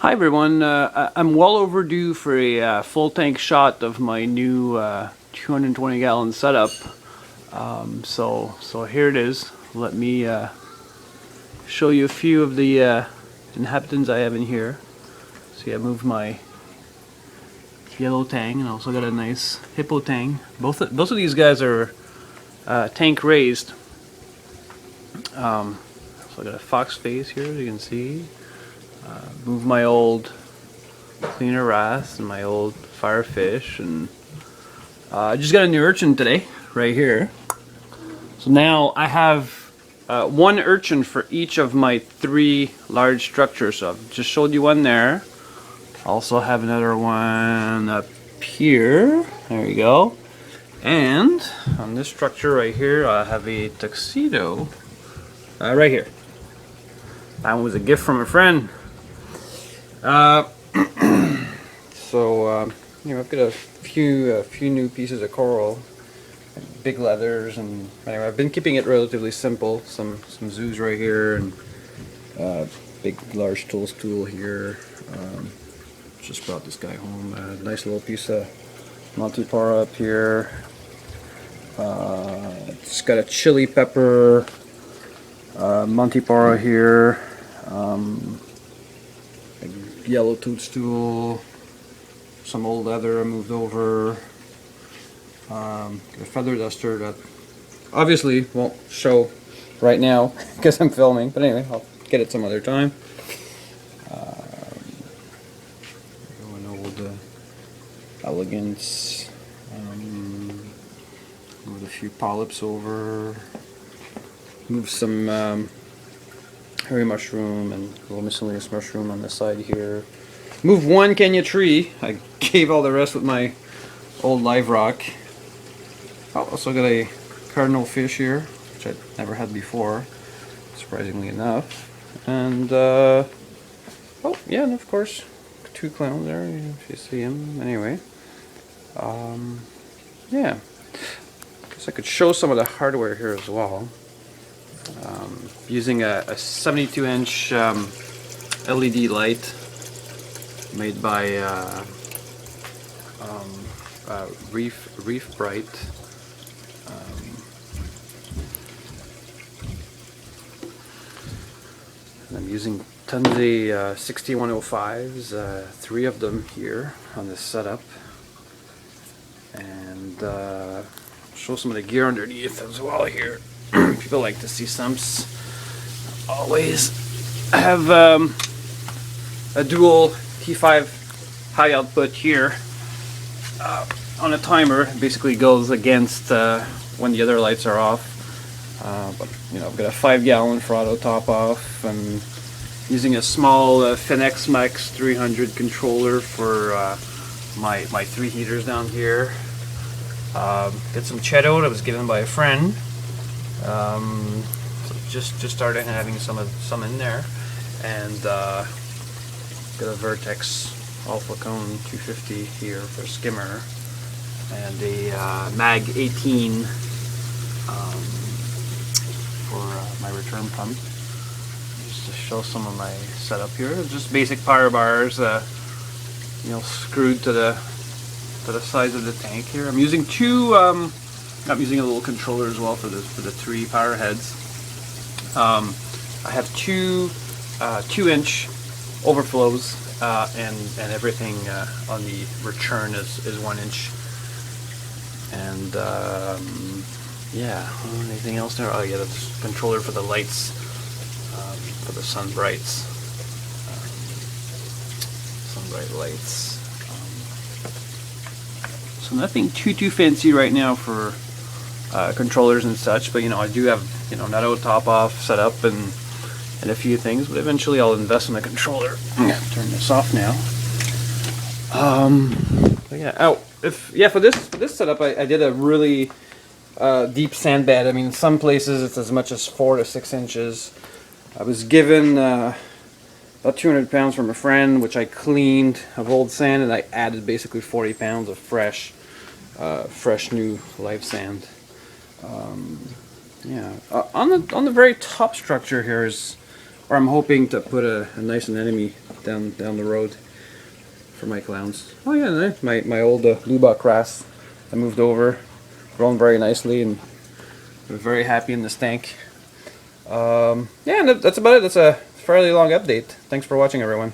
Hi everyone, I'm well overdue for a full tank shot of my new 220 gallon setup. So here it is. Let me show you a few of the inhabitants I have in here. See, I moved my yellow tang and also got a nice hippo tang. Both of these guys are tank raised. So I got a fox face here, as you can see. Move my old cleaner wrasse and my old firefish, and I just got a new urchin today, right here. So now I have one urchin for each of my 3 large structures. So I've just showed you one there. Also have another one up here. There you go. And on this structure right here, I have a tuxedo right here. That one was a gift from a friend. You know, I've got a few new pieces of coral, big leathers, and anyway, I've been keeping it relatively simple. Some zoos right here, and big large toadstool here. Just brought this guy home. A nice little piece of Montipora up here. It's got a chili pepper Montipora here. Yellow toadstool, some old leather I moved over, a feather duster that obviously won't show right now because I'm filming, but anyway, I'll get it some other time. An old elegance, moved a few polyps over, moved some hairy mushroom and a little miscellaneous mushroom on the side here. Moved one Kenya tree. I gave all the rest with my old live rock. Also got a cardinal fish here, which I'd never had before, surprisingly enough. And oh yeah, and of course 2 clowns there, if you see them. Anyway, yeah. Guess I could show some of the hardware here as well. Using a 72-inch LED light made by Reef Bright. I'm using Tunze 6105s, 3 of them here on this setup, and show some of the gear underneath as well here. People like to see sumps. Always have a dual T5 high output here on a timer. It basically goes against when the other lights are off. But you know, I've got a 5-gallon for auto top off, and using a small Finnex Max 300 controller for my 3 heaters down here. Got some Cheeto that was given by a friend. So just started having some in there, and got a Vertex Alpha Cone 250 here for Skimmer, and a Mag 18 for my return pump. Just to show some of my setup here, just basic power bars, you know, screwed to the sides of the tank here. I'm using 2. I'm using a little controller as well for the 3 power heads. I have 2 2-inch overflows, and everything on the return is 1 inch. And yeah, anything else there? Oh yeah, that's the controller for the lights, for the SunBrites, SunBrite lights. So nothing too fancy right now for controllers and such, but you know, I do have, you know, Netto top off set up and a few things, but eventually I'll invest in a controller. Yeah, turn this off now. But yeah, for this setup, I did a really deep sand bed. I mean, some places it's as much as 4 to 6 inches. I was given about 200 pounds from a friend, which I cleaned of old sand, and I added basically 40 pounds of fresh new live sand. Yeah, on the very top structure here is or I'm hoping to put a nice anemone down the road for my clowns. Oh yeah, my old lubach wrasse I moved over, grown very nicely, and I'm very happy in this tank. Yeah, and that's about it. That's a fairly long update. Thanks for watching, everyone.